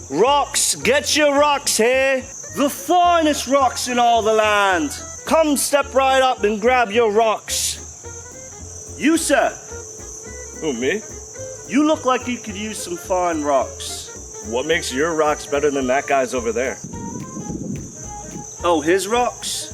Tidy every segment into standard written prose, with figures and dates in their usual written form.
Rocks, get your rocks here. The finest rocks in all the land. Come step right up and grab your rocks. You, sir. Who, me? You look like you could use some fine rocks. What makes your rocks better than that guy's over there? Oh, his rocks?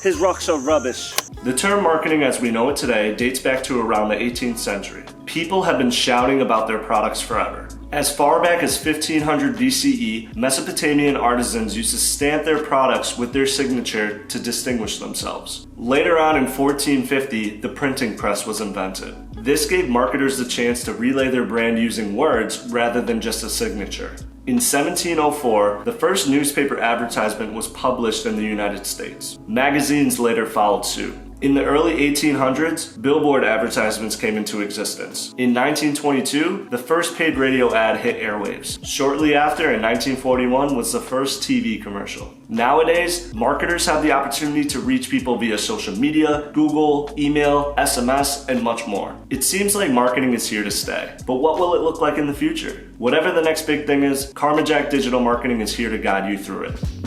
His rocks are rubbish. The term marketing as we know it today dates back to around the 18th century. People have been shouting about their products forever. As far back as 1500 BCE, Mesopotamian artisans used to stamp their products with their signature to distinguish themselves. Later on in 1450, the printing press was invented. This gave marketers the chance to relay their brand using words rather than just a signature. In 1704, the first newspaper advertisement was published in the United States. Magazines later followed suit. In the early 1800s, billboard advertisements came into existence. In 1922, the first paid radio ad hit airwaves. Shortly after, in 1941, was the first TV commercial. Nowadays, marketers have the opportunity to reach people via social media, Google, email, SMS, and much more. It seems like marketing is here to stay, but what will it look like in the future? Whatever the next big thing is, Karma Jack Digital Marketing is here to guide you through it.